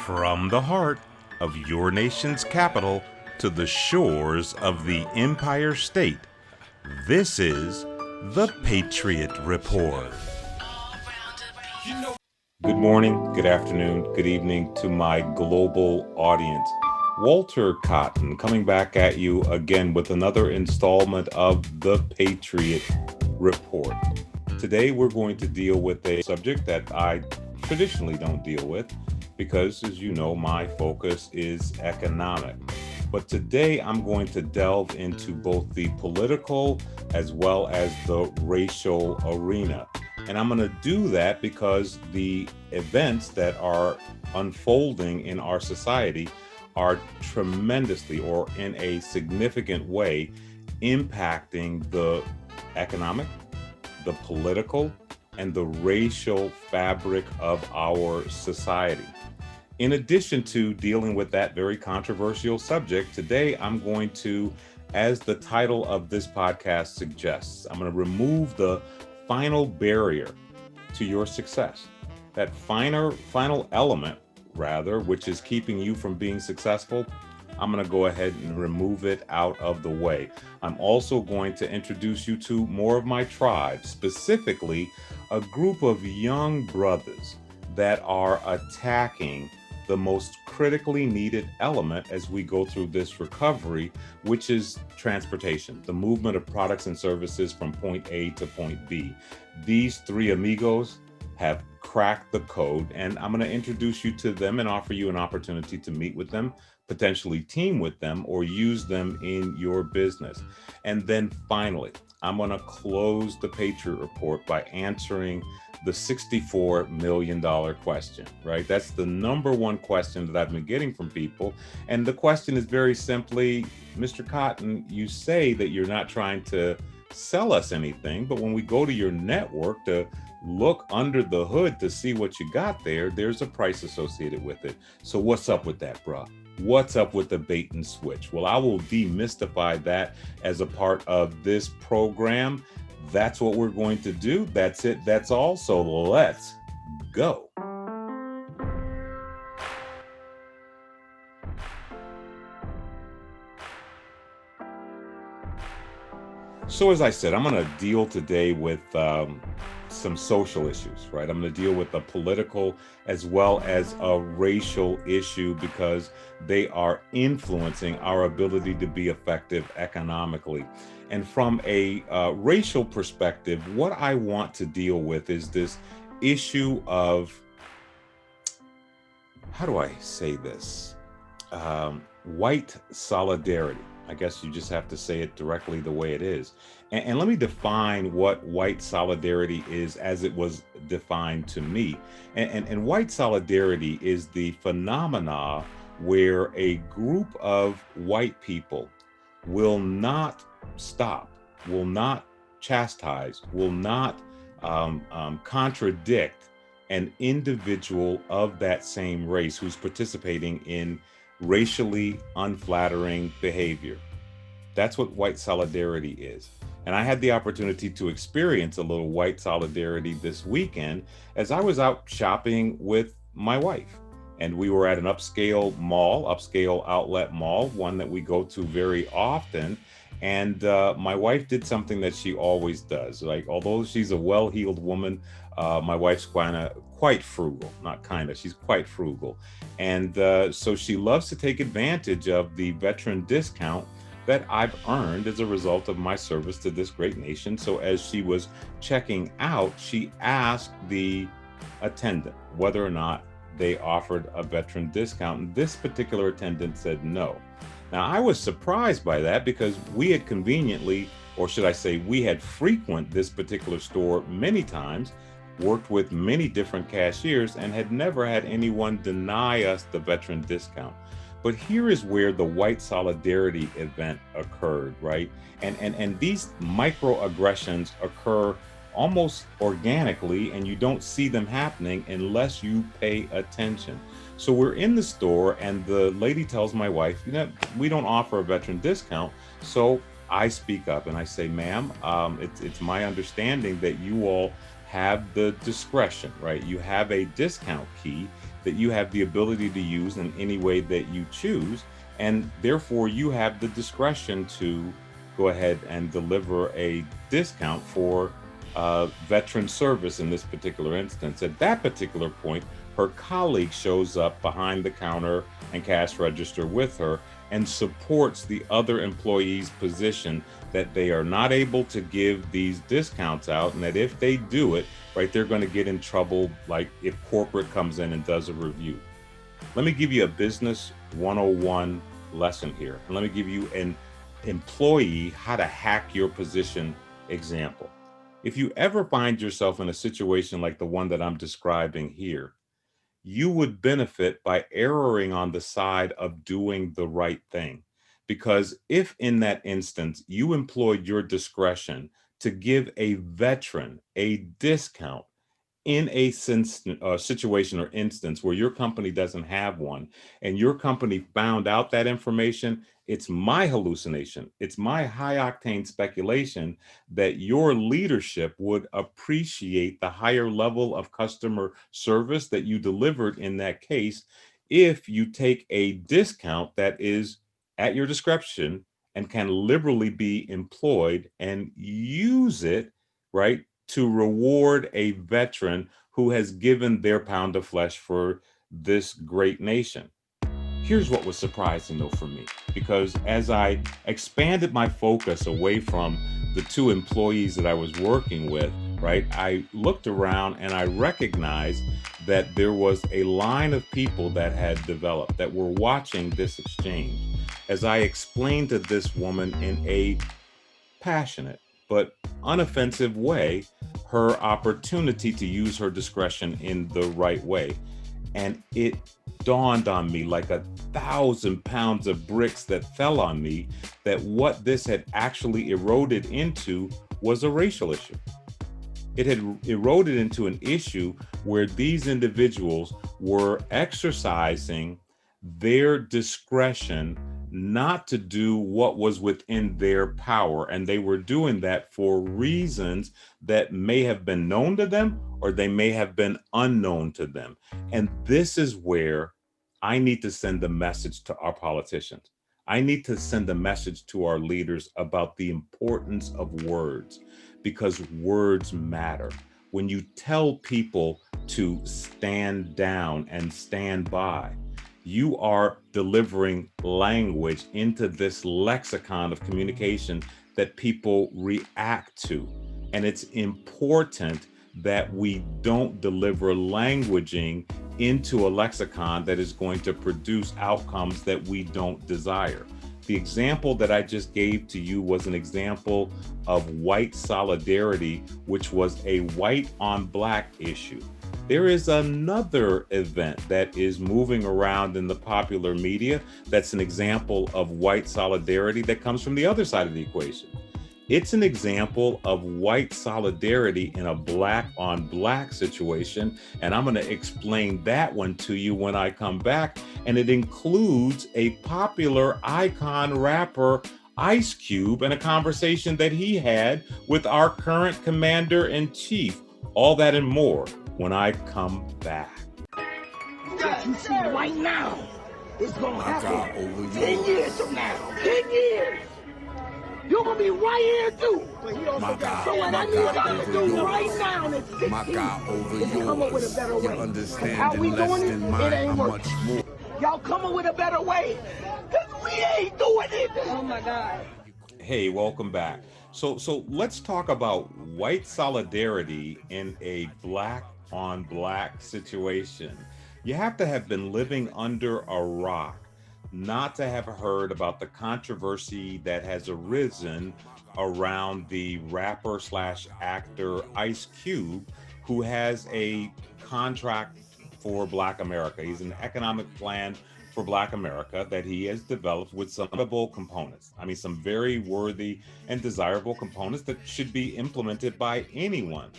From the heart of your nation's capital to the shores of the Empire State, this is the Patriot Report. Good morning, good afternoon, good evening to my global audience. Walter Cotton coming back at you again with another installment of the Patriot Report. Today we're going to deal with a subject that I traditionally don't deal with because, as you know, my focus is economic. But today I'm going to delve into both the political as well as the racial arena. And I'm going to do that because the events that are unfolding in our society are tremendously or in a significant way impacting the economic, the political, and the racial fabric of our society. In addition to dealing with that very controversial subject, today I'm going to, as the title of this podcast suggests, I'm going to remove the final barrier to your success. That final element, rather, which is keeping you from being successful, I'm going to go ahead and remove it out of the way. I'm also going to introduce you to more of my tribe, specifically a group of young brothers that are attacking the most critically needed element as we go through this recovery, which is transportation, the movement of products and services from point A to point B. These three amigos have cracked the code, and I'm going to introduce you to them and offer you an opportunity to meet with them, potentially team with them, or use them in your business. And then finally, I'm going to close the Patriot Report by answering the $64 million question, right? That's the number one question that I've been getting from people. And the question is very simply, Mr. Cotton, you say that you're not trying to sell us anything, but when we go to your network to look under the hood to see what you got there, there's a price associated with it. So what's up with that, bruh? What's up with the bait and switch? Well, I will demystify that as a part of this program. That's what we're going to do. That's it. That's all. So let's go. So as I said, I'm going to deal today with some social issues, right? I'm going to deal with a political as well as a racial issue because they are influencing our ability to be effective economically. And from a racial perspective, what I want to deal with is this issue of, how do I say this? White solidarity. I guess you just have to say it directly the way it is. And let me define what white solidarity is as it was defined to me. And white solidarity is the phenomena where a group of white people will not stop, will not chastise, will not contradict an individual of that same race who's participating in racially unflattering behavior. That's what white solidarity is. And I had the opportunity to experience a little white solidarity this weekend as I was out shopping with my wife. And we were at an upscale outlet mall, one that we go to very often. And my wife did something that she always does. Like, although she's a well-heeled woman, my wife's quite frugal, she's quite frugal. And so she loves to take advantage of the veteran discount that I've earned as a result of my service to this great nation. So as she was checking out, she asked the attendant whether or not they offered a veteran discount. And this particular attendant said no. Now, I was surprised by that because we had conveniently, or should I say, we had frequented this particular store many times, worked with many different cashiers, and had never had anyone deny us the veteran discount. But here is where the white solidarity event occurred, right? And these microaggressions occur almost organically, and you don't see them happening unless you pay attention. So we're in the store, and the lady tells my wife, we don't offer a veteran discount. So I speak up and I say, ma'am, it's my understanding that you all have the discretion, right? You have a discount key that you have the ability to use in any way that you choose. And therefore, you have the discretion to go ahead and deliver a discount for veteran service in this particular instance. At that particular point, her colleague shows up behind the counter and cash register with her and supports the other employee's position that they are not able to give these discounts out, and that if they do it, right, they're going to get in trouble, like if corporate comes in and does a review. Let me give you a business 101 lesson here. And let me give you an employee how to hack your position example. If you ever find yourself in a situation like the one that I'm describing here, you would benefit by erring on the side of doing the right thing. Because if in that instance you employed your discretion to give a veteran a discount in a situation or instance where your company doesn't have one, and your company found out that information, it's my hallucination, it's my high octane speculation that your leadership would appreciate the higher level of customer service that you delivered in that case if you take a discount that is at your discretion and can liberally be employed and use it, right, to reward a veteran who has given their pound of flesh for this great nation. Here's what was surprising though for me, because as I expanded my focus away from the two employees that I was working with, right, I looked around and I recognized that there was a line of people that had developed that were watching this exchange as I explained to this woman in a passionate but unoffensive way her opportunity to use her discretion in the right way. And it dawned on me like 1,000 pounds of bricks that fell on me that what this had actually eroded into was a racial issue. It had eroded into an issue where these individuals were exercising their discretion not to do what was within their power. And they were doing that for reasons that may have been known to them or they may have been unknown to them. And this is where I need to send a message to our politicians. I need to send a message to our leaders about the importance of words, because words matter. When you tell people to stand down and stand by, you are delivering language into this lexicon of communication that people react to. And it's important that we don't deliver languaging into a lexicon that is going to produce outcomes that we don't desire. The example that I just gave to you was an example of white solidarity, which was a white on black issue. There is another event that is moving around in the popular media that's an example of white solidarity that comes from the other side of the equation. It's an example of white solidarity in a black on black situation, and I'm going to explain that one to you when I come back. And it includes a popular icon rapper, Ice Cube, and a conversation that he had with our current commander-in-chief. All that and more when I come back. What you see right now is going to happen 10 years from now. 10 years. You're going to be right here too. My God, So what I need y'all to do right now is fix my God, over is come up with a better yours. way. Your 'Cause understanding how we less doing than it, mine, it ain't how working. much more. Y'all come up with a better way. Because we ain't doing it. Oh my God. Hey, welcome back. So let's talk about white solidarity in a black on black situation. You have to have been living under a rock not to have heard about the controversy that has arisen around the rapper slash actor Ice Cube, who has a contract for Black America. He's an economic plan for Black America that he has developed with some valuable components. I mean, some very worthy and desirable components that should be implemented by anyone.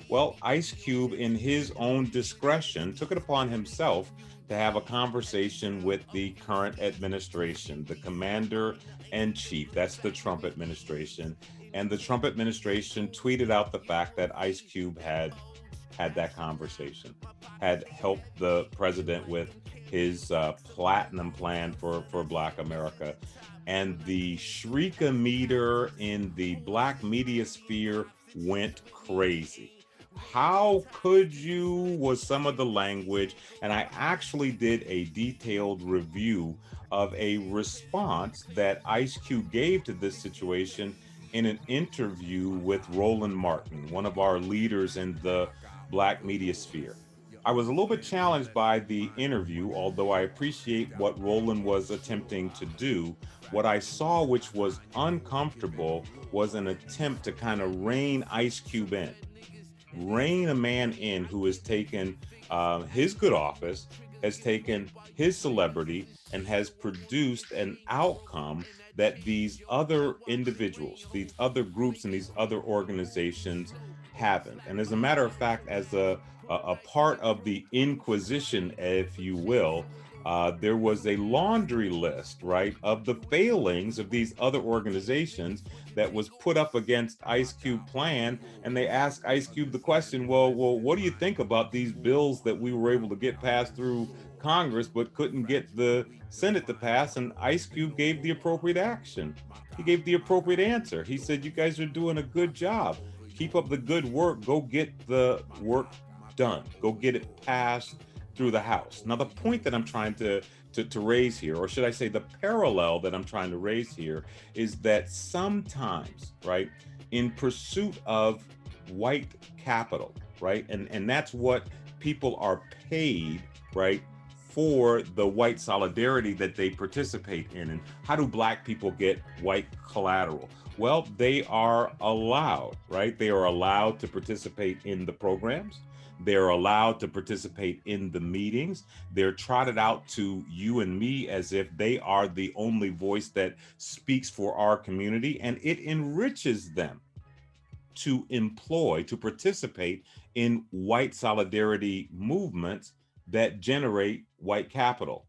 Well, Ice Cube, in his own discretion, took it upon himself to have a conversation with the current administration, the commander in chief, that's the Trump administration, And the Trump administration tweeted out the fact that Ice Cube had that conversation, had helped the president with his platinum plan for Black America. And the shriekometer in the Black media sphere went crazy. How could you was some of the language, and I actually did a detailed review of a response that Ice Cube gave to this situation in an interview with Roland Martin, one of our leaders in the Black media sphere. I was a little bit challenged by the interview, although I appreciate what Roland was attempting to do. What I saw, which was uncomfortable, was an attempt to kind of rein Ice Cube in. Rein a man in who has taken his good office, has taken his celebrity, and has produced an outcome that these other individuals, these other groups, and these other organizations haven't. And as a matter of fact, as a part of the Inquisition, if you will, there was a laundry list, right, of the failings of these other organizations that was put up against Ice Cube plan. And they asked Ice Cube the question, well, what do you think about these bills that we were able to get passed through Congress but couldn't get the Senate to pass? And Ice Cube gave the appropriate action. He gave the appropriate answer. He said, you guys are doing a good job. Keep up the good work. Go get the work done. Go get it passed through the House. Now, the point that I'm trying to raise here, or should I say the parallel that I'm trying to raise here, is that sometimes, right, in pursuit of white capital, right, and that's what people are paid, right, for the white solidarity that they participate in. And how do Black people get white collateral? Well, they are allowed, right? They are allowed to participate in the programs. They're allowed to participate in the meetings. They're trotted out to you and me as if they are the only voice that speaks for our community. And it enriches them to employ, to participate in white solidarity movements that generate white capital.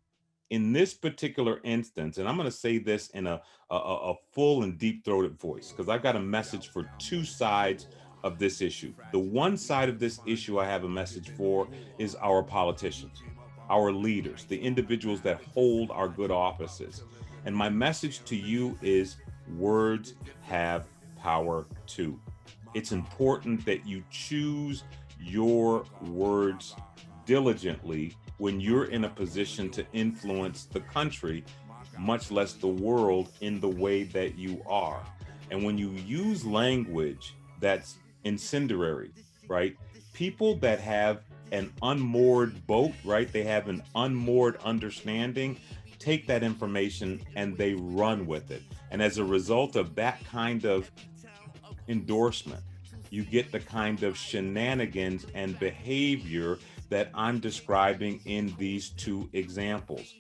In this particular instance, and I'm going to say this in a full and deep-throated voice, because I've got a message for two sides of this issue. The one side of this issue I have a message for is our politicians, our leaders, the individuals that hold our good offices. And my message to you is words have power too. It's important that you choose your words diligently when you're in a position to influence the country, much less the world, in the way that you are. And when you use language that's incendiary, right? People that have an unmoored boat, right? They have an unmoored understanding, take that information and they run with it. And as a result of that kind of endorsement, you get the kind of shenanigans and behavior that I'm describing in these two examples.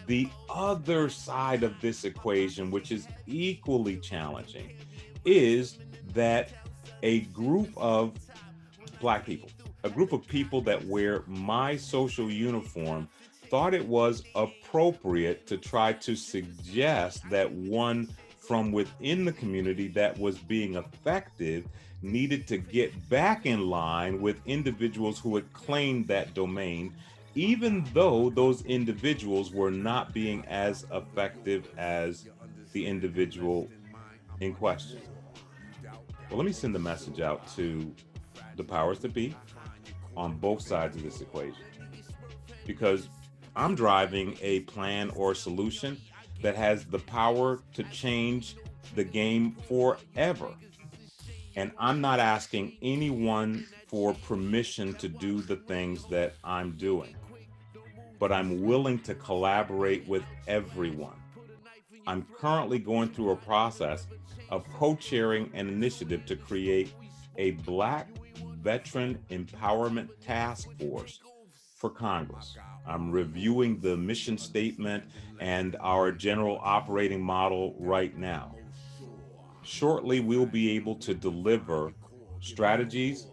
The other side of this equation, which is equally challenging, is that a group of Black people, a group of people that wear my social uniform, thought it was appropriate to try to suggest that one from within the community that was being effective needed to get back in line with individuals who had claimed that domain, even though those individuals were not being as effective as the individual in question. Well, let me send the message out to the powers that be on both sides of this equation, because I'm driving a plan or solution that has the power to change the game forever. And I'm not asking anyone for permission to do the things that I'm doing, but I'm willing to collaborate with everyone. I'm currently going through a process of co-chairing an initiative to create a Black Veteran Empowerment Task Force for Congress. I'm reviewing the mission statement and our general operating model right now. Shortly, we'll be able to deliver strategies,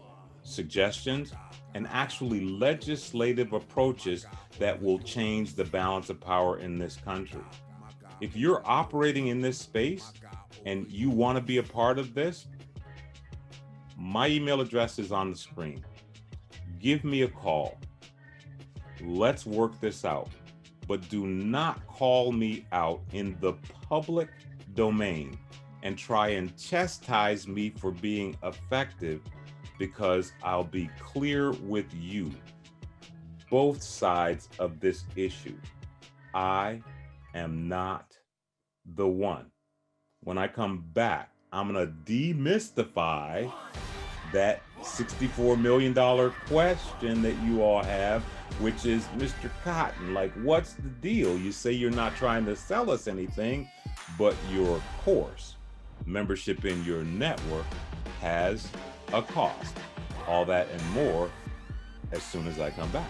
suggestions, and actually legislative approaches that will change the balance of power in this country. If you're operating in this space, and you want to be a part of this, my email address is on the screen. Give me a call. Let's work this out. But do not call me out in the public domain and try and chastise me for being effective, because I'll be clear with you. Both sides of this issue. I am not the one. When I come back, I'm going to demystify that $64 million question that you all have, which is, Mr. Cotton, like, what's the deal? You say you're not trying to sell us anything, but your course, membership in your network, has a cost. All that and more as soon as I come back.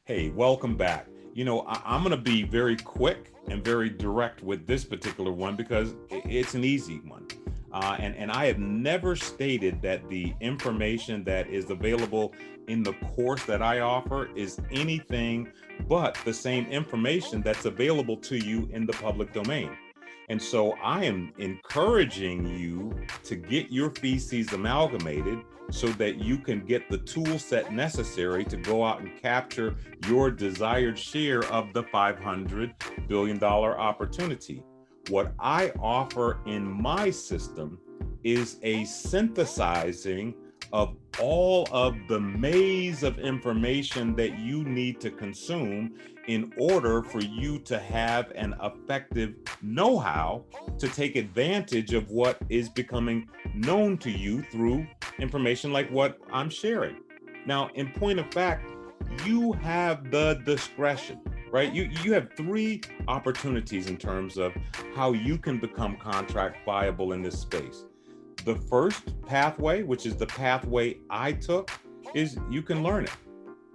Hey, welcome back. I'm going to be very quick and very direct with this particular one because it's an easy one. And I have never stated that the information that is available in the course that I offer is anything but the same information that's available to you in the public domain. And so I am encouraging you to get your feces amalgamated so that you can get the tool set necessary to go out and capture your desired share of the $500 billion opportunity. What I offer in my system is a synthesizing of all of the maze of information that you need to consume in order for you to have an effective know-how to take advantage of what is becoming known to you through information like what I'm sharing. Now, in point of fact, you have the discretion, right? You have three opportunities in terms of how you can become contract viable in this space. The first pathway, which is the pathway I took, is you can learn it,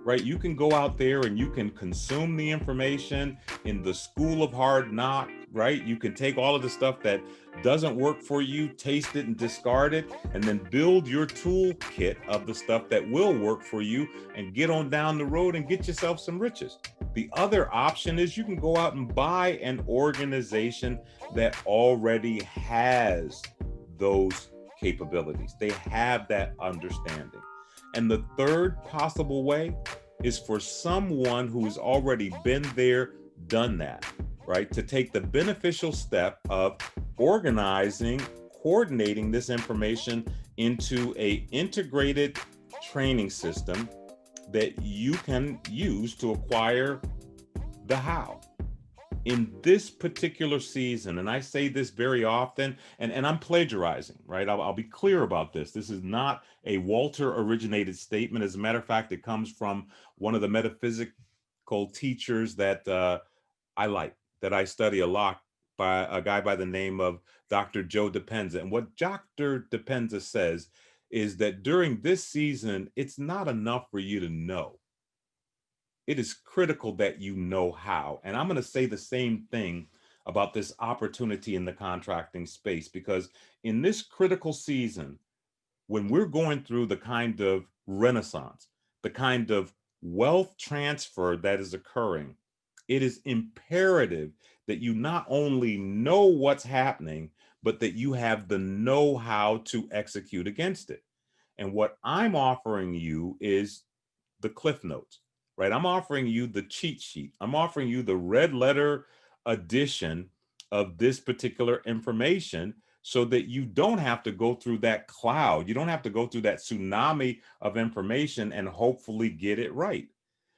right? You can go out there and you can consume the information in the school of hard knocks, right? You can take all of the stuff that doesn't work for you, taste it and discard it, and then build your toolkit of the stuff that will work for you and get on down the road and get yourself some riches. The other option is you can go out and buy an organization that already has those capabilities. They have that understanding. And the third possible way is for someone who's already been there, done that, right? To take the beneficial step of organizing, coordinating this information into an integrated training system that you can use to acquire the how. In this particular season, and I say this very often, and I'm plagiarizing, right? I'll be clear about this. This is not a Walter originated statement. As a matter of fact, it comes from one of the metaphysical teachers that I like, that I study a lot, by a guy by the name of Dr. Joe Dispenza. And what Dr. Dispenza says is that during this season, it's not enough for you to know. It is critical that you know how. And I'm going to say the same thing about this opportunity in the contracting space, because in this critical season, when we're going through the kind of renaissance, the kind of wealth transfer that is occurring, it is imperative that you not only know what's happening, but that you have the know-how to execute against it. And what I'm offering you is the Cliff Notes, right? I'm offering you the cheat sheet. I'm offering you the red letter edition of this particular information so that you don't have to go through that cloud. You don't have to go through that tsunami of information and hopefully get it right.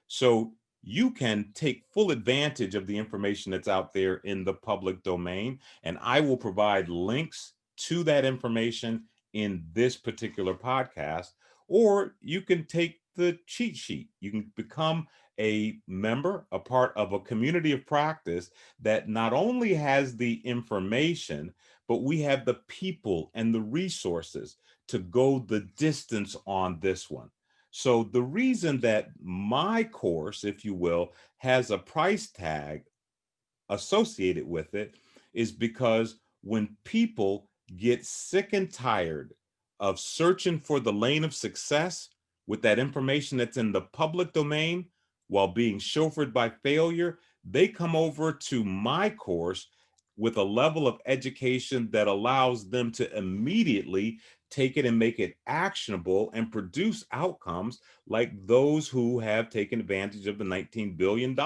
So you can take full advantage of the information that's out there in the public domain, and I will provide links to that information in this particular podcast, or you can take the cheat sheet. You can become a member, a part of a community of practice that not only has the information, but we have the people and the resources to go the distance on this one. So the reason that my course, if you will, has a price tag associated with it is because when people get sick and tired of searching for the lane of success with that information that's in the public domain while being chauffeured by failure, they come over to my course with a level of education that allows them to immediately take it and make it actionable and produce outcomes like those who have taken advantage of the $19 billion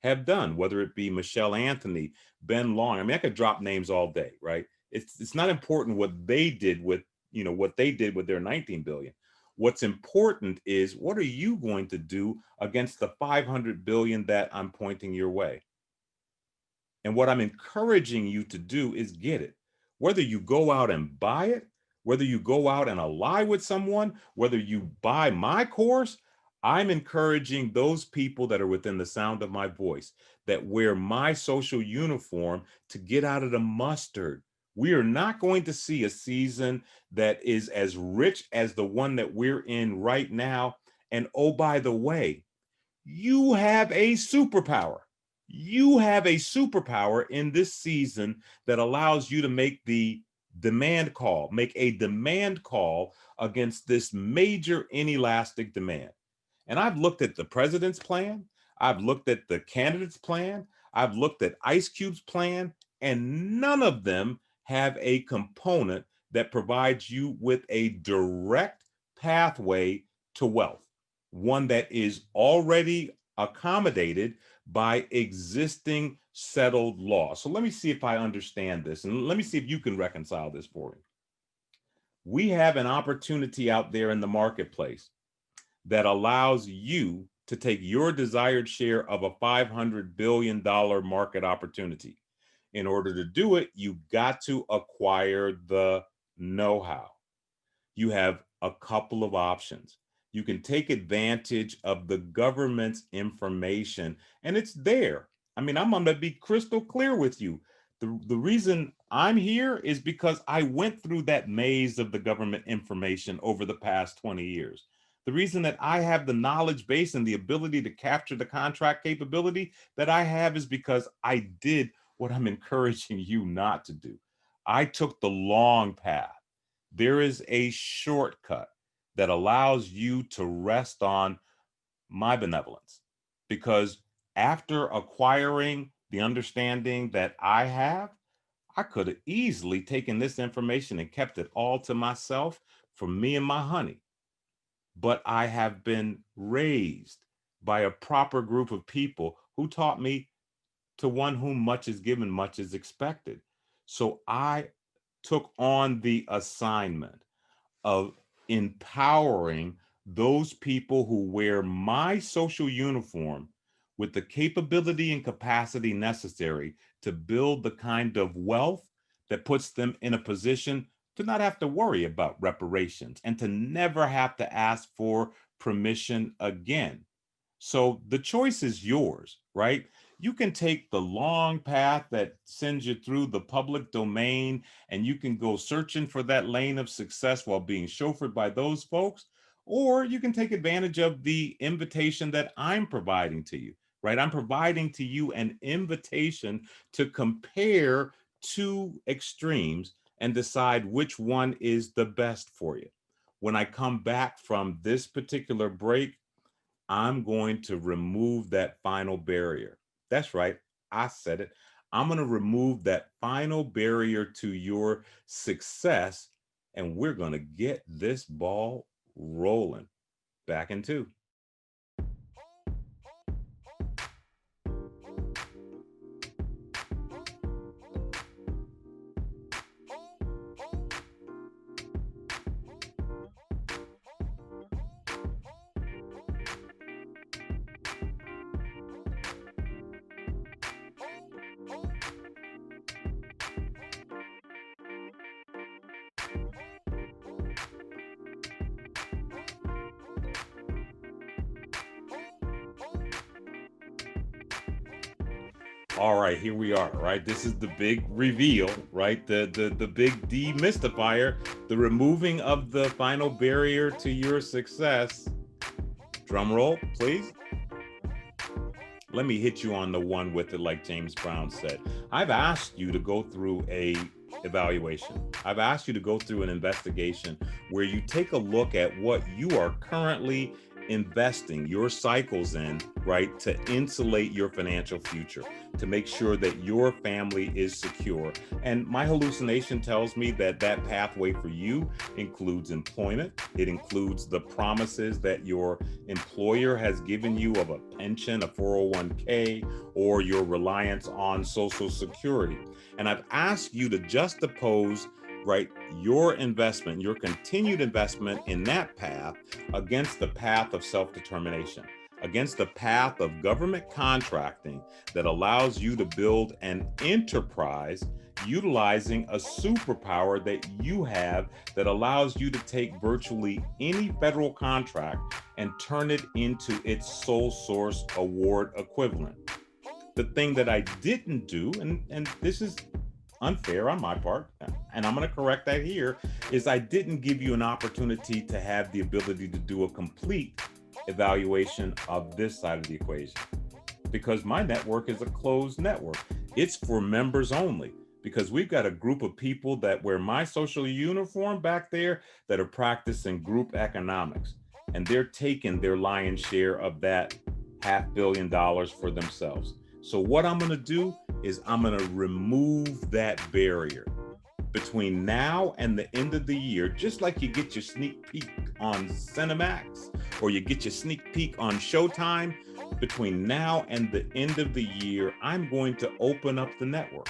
have done, whether it be Michelle Anthony, Ben Long. I mean, I could drop names all day, right? It's not important what they did with, what they did with their 19 billion. What's important is what are you going to do against the 500 billion that I'm pointing your way? And what I'm encouraging you to do is get it. Whether you go out and buy it, whether you go out and ally with someone, whether you buy my course, I'm encouraging those people that are within the sound of my voice that wear my social uniform to get out of the mustard. We are not going to see a season that is as rich as the one that we're in right now. And oh, by the way, you have a superpower. You have a superpower in this season that allows you to make a demand call against this major inelastic demand. And I've looked at the president's plan, I've looked at the candidate's plan, I've looked at Ice Cube's plan, and none of them have a component that provides you with a direct pathway to wealth, one that is already accommodated by existing settled law. So let me see if I understand this, and let me see if you can reconcile this for me. We have an opportunity out there in the marketplace that allows you to take your desired share of a $500 billion market opportunity. In order to do it, you got to acquire the know-how. You have a couple of options. You can take advantage of the government's information, and it's there. I mean, I'm going to be crystal clear with you. The reason I'm here is because I went through that maze of the government information over the past 20 years. The reason that I have the knowledge base and the ability to capture the contract capability that I have is because I did what I'm encouraging you not to do. I took the long path. There is a shortcut that allows you to rest on my benevolence, because after acquiring the understanding that I have, I could have easily taken this information and kept it all to myself for me and my honey. But I have been raised by a proper group of people who taught me to one whom much is given, much is expected. So I took on the assignment of empowering those people who wear my social uniform with the capability and capacity necessary to build the kind of wealth that puts them in a position to not have to worry about reparations and to never have to ask for permission again. So the choice is yours, right? You can take the long path that sends you through the public domain, and you can go searching for that lane of success while being chauffeured by those folks, or you can take advantage of the invitation that I'm providing to you, right? I'm providing to you an invitation to compare two extremes and decide which one is the best for you. When I come back from this particular break, I'm going to remove that final barrier. That's right. I said it. I'm going to remove that final barrier to your success, and we're going to get this ball rolling. Back in two. All right, here we are, right? This is the big reveal, right? The big demystifier, the removing of the final barrier to your success. Drum roll, please. Let me hit you on the one with it, like James Brown said. I've asked you to go through a evaluation. I've asked you to go through an investigation where you take a look at what you are currently investing your cycles in, right, to insulate your financial future, to make sure that your family is secure. And my hallucination tells me that that pathway for you includes employment. It includes the promises that your employer has given you of a pension, a 401k, or your reliance on Social Security. And I've asked you to juxtapose, right, your investment, your continued investment in that path against the path of self-determination, against the path of government contracting that allows you to build an enterprise utilizing a superpower that you have that allows you to take virtually any federal contract and turn it into its sole source award equivalent. The thing that I didn't do, and this is unfair on my part, and I'm going to correct that here, is I didn't give you an opportunity to have the ability to do a complete evaluation of this side of the equation, because my network is a closed network. It's for members only, because we've got a group of people that wear my social uniform back there that are practicing group economics, and they're taking their lion's share of that $500 million for themselves. So what I'm going to do is I'm going to remove that barrier between now and the end of the year, just like you get your sneak peek on Cinemax or you get your sneak peek on Showtime. Between now and the end of the year, I'm going to open up the network.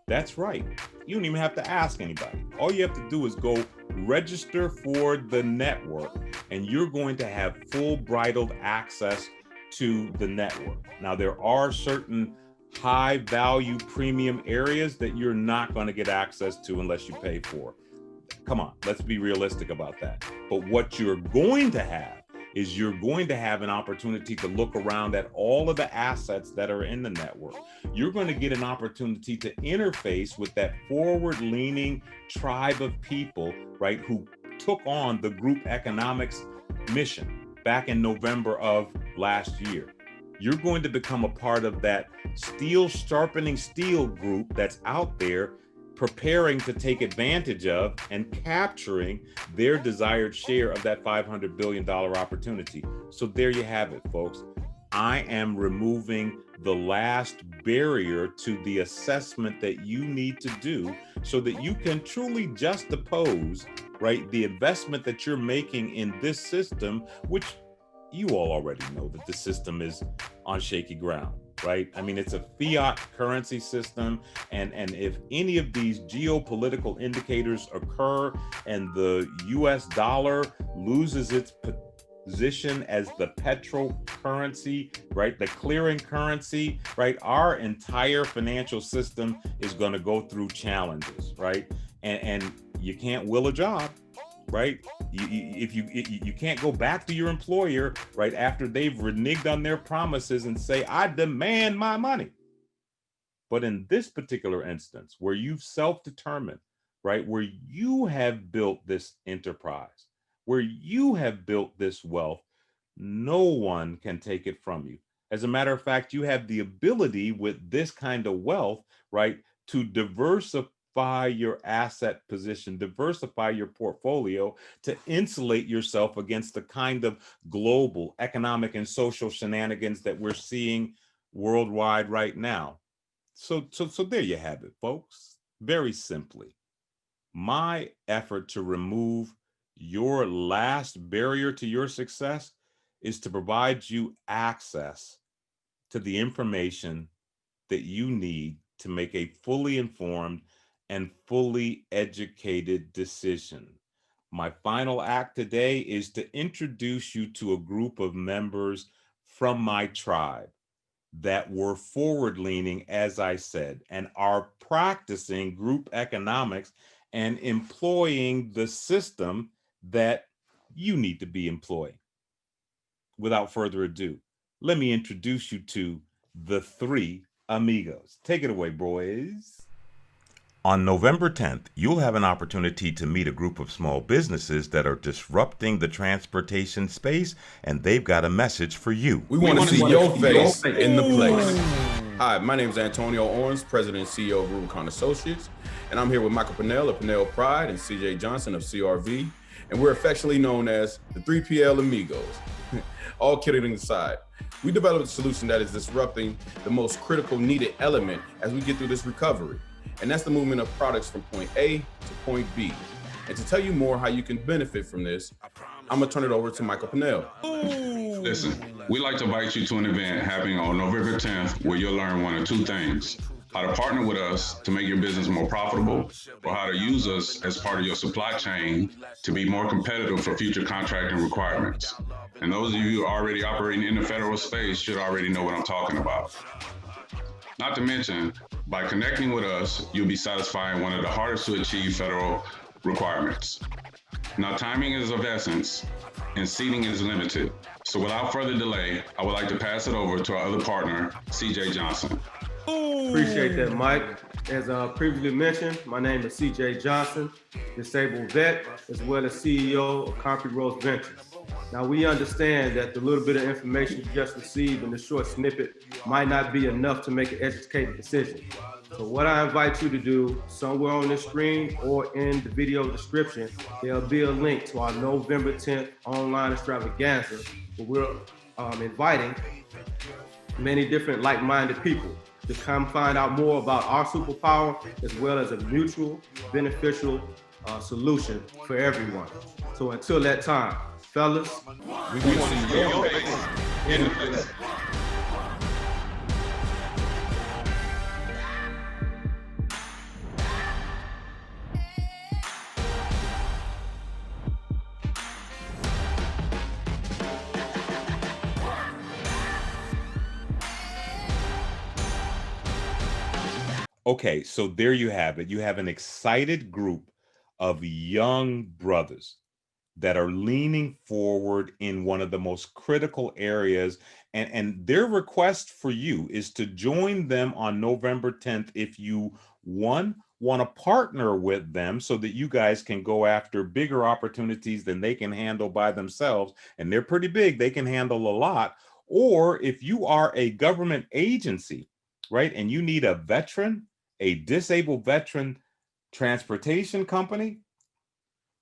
That's right. You don't even have to ask anybody. All you have to do is go register for the network, and you're going to have full bridled access to the network. Now, there are certain high value premium areas that you're not going to get access to unless you pay for it. Come on, let's be realistic about that. But what you're going to have is you're going to have an opportunity to look around at all of the assets that are in the network. You're going to get an opportunity to interface with that forward-leaning tribe of people, right, who took on the group economics mission back in November of last year. You're going to become a part of that steel sharpening steel group that's out there preparing to take advantage of and capturing their desired share of that $500 billion opportunity. So there you have it, folks. I am removing the last barrier to the assessment that you need to do so that you can truly juxtapose, right, the investment that you're making in this system, which you all already know that the system is on shaky ground, right? I mean, it's a fiat currency system. And if any of these geopolitical indicators occur and the US dollar loses its position as the petrol currency, right, the clearing currency, right, our entire financial system is going to go through challenges, right? And you can't will a job, right? You can't go back to your employer, right, after they've reneged on their promises and say, I demand my money. But in this particular instance, where you've self-determined, right, where you have built this enterprise, where you have built this wealth, no one can take it from you. As a matter of fact, you have the ability with this kind of wealth, right, to diversify your asset position, diversify your portfolio to insulate yourself against the kind of global economic and social shenanigans that we're seeing worldwide right now. So there you have it, folks. Very simply, my effort to remove your last barrier to your success is to provide you access to the information that you need to make a fully informed and fully educated decision. My final act today is to introduce you to a group of members from my tribe that were forward-leaning, as I said, and are practicing group economics and employing the system that you need to be employing. Without further ado, let me introduce you to the three amigos. Take it away, boys. On November 10th, you'll have an opportunity to meet a group of small businesses that are disrupting the transportation space, and they've got a message for you. We want to see your face in the place. Hi, my name is Antonio Owens, President and CEO of Rubicon Associates, and I'm here with Michael Pinnell of Pinnell Pride and CJ Johnson of CRV, and we're affectionately known as the 3PL Amigos. All kidding aside, we developed a solution that is disrupting the most critical needed element as we get through this recovery. And that's the movement of products from point A to point B. And to tell you more how you can benefit from this, I'm gonna turn it over to Michael Pinnell. Listen, we'd like to invite you to an event happening on November 10th where you'll learn one of two things: how to partner with us to make your business more profitable, or how to use us as part of your supply chain to be more competitive for future contracting requirements. And those of you already operating in the federal space should already know what I'm talking about. Not to mention, by connecting with us, you'll be satisfying one of the hardest to achieve federal requirements. Now, timing is of essence and seating is limited. So without further delay, I would like to pass it over to our other partner, CJ Johnson. Appreciate that, Mike. As previously mentioned, my name is CJ Johnson, disabled vet, as well as CEO of Concrete Rose Ventures. Now, we understand that the little bit of information you just received in the short snippet might not be enough to make an educated decision. So what I invite you to do, somewhere on the screen or in the video description, there'll be a link to our November 10th online extravaganza, where we're inviting many different like-minded people to come find out more about our superpower, as well as a mutual beneficial solution for everyone. So until that time, fellas, We want to see your face in the place. Okay, so there you have it. You have an excited group of young brothers that are leaning forward in one of the most critical areas. And their request for you is to join them on November 10th if you, one, want to partner with them so that you guys can go after bigger opportunities than they can handle by themselves. And they're pretty big, they can handle a lot. Or if you are a government agency, right, and you need a veteran, a disabled veteran transportation company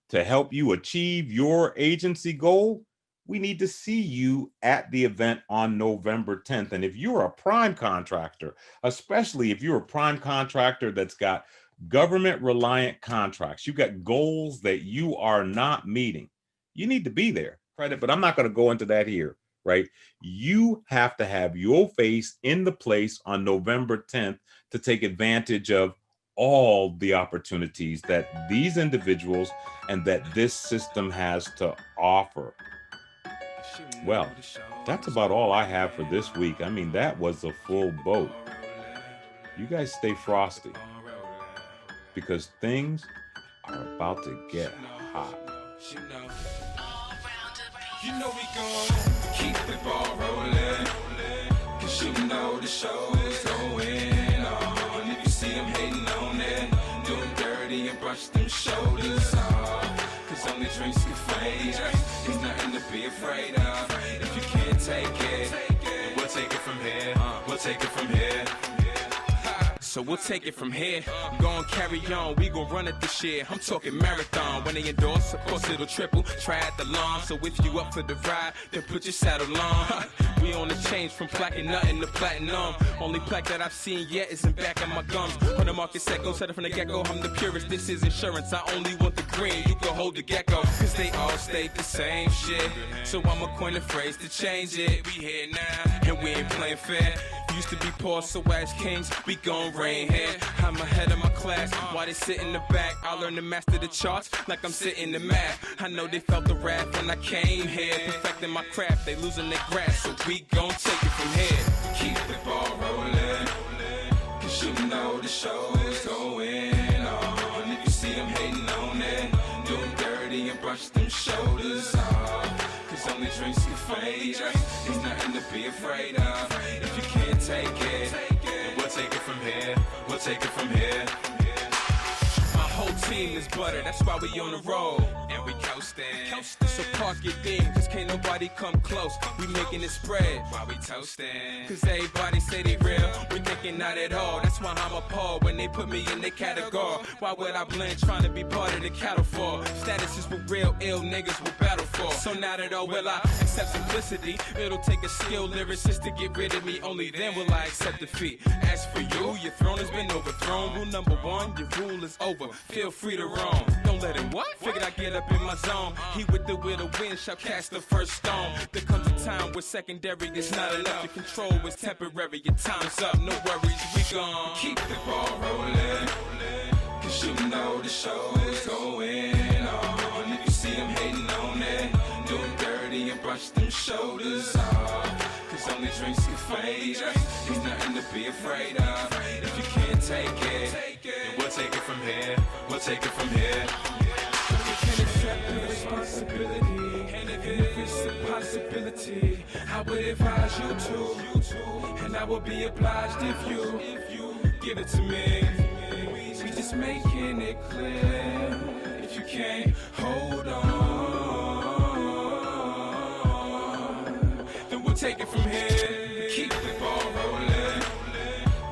to help you achieve your agency goal, we need to see you at the event on November 10th. And if you're a prime contractor, especially if you're a prime contractor that's got government reliant contracts, you've got goals that you are not meeting, you need to be there. Right? But I'm not going to go into that here, right? You have to have your face in the place on November 10th to take advantage of all the opportunities that these individuals and that this system has to offer. Well, that's about all I have for this week. I mean, that was a full boat. You guys stay frosty because things are about to get hot. You know we gon' keep the ball rolling, cause you know the show is going on. If you see them hating on it, do them dirty and brush them shoulders off, cause only drinks can fade. There's nothing to be afraid of. If you can't take it, then we'll take it from here. We'll take it from here. So we'll take it from here. Gon' carry on, we gon' run it this year. I'm talking marathon. When they endorse, of course it'll triple. Triathlon. So if you up for the ride, then put your saddle on. We on the change from plaque nothing to platinum. Only plaque that I've seen yet is in back of my gums. On the market set, go set it from the get-go. I'm the purist, this is insurance. I only want the green, you can hold the gecko. Cause they all state the same shit. So I'ma coin a phrase to change it. We here now, and we ain't playing fair. Used to be poor, so as kings, we gon' reign here. I'm ahead of my class, while they sit in the back. I learn to master the charts, like I'm sitting the math. I know they felt the wrath when I came here. Perfecting my craft, they losing their grasp, so we gon' take it from here. Keep the ball rolling, cause you know the show is going on. If you see them hating on it, do them dirty and brush them shoulders off, cause only drinks can fade. There's nothing to be afraid of. If you can't take it, then we'll take it from here. We'll take it from here. cream is butter, that's why we on the road. And we coasting. So park your thing, cause can't nobody come close. We making it spread while we toasting. Cause everybody say they real, we thinking not at all. That's why I'm appalled when they put me in the category. Why would I blend trying to be part of the cattle fall? Status is what real ill niggas will battle for. So not at all will I accept simplicity. It'll take a skilled lyricist to get rid of me. Only then will I accept defeat. As for you, your throne has been overthrown. Rule number one, your rule is over. Feel free to roam. Don't let him what? Figured I get up in my zone. He with the will to win shall cast the first stone. There comes a time where secondary is not enough. Your control is temporary. Your time's up. No worries, we gon' keep the ball rolling. Cause you know the show is going on. If you see him hating on it, do him dirty and brush them shoulders off. Cause only drinks can fade us. There's nothing to be afraid of. If you can't take it, then we'll take it from here. We'll take it from here. You can accept the responsibility. And even if it's a possibility, I would advise you to. And I will be obliged if you give it to me. We just making it clear. If you can't hold on, then we'll take it from here. Keep the ball rolling.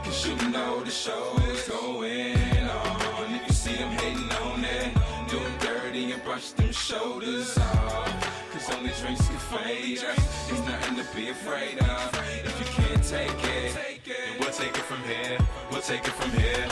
Cause you know the show is going on. If you see them hating on it, do them dirty and brush them shoulders off. Cause only drinks can fade us. There's nothing to be afraid of. If you can't take it, then we'll take it from here. We'll take it from here.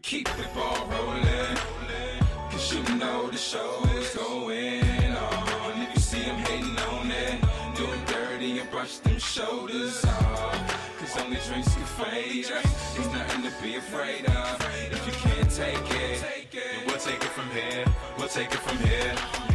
Keep the ball rolling, cause you know the show is going on. If you see him hating on it, do him dirty and brush them shoulders off. Cause only drinks can fade us. There's nothing to be afraid of. If you can't take it, then we'll take it from here. We'll take it from here.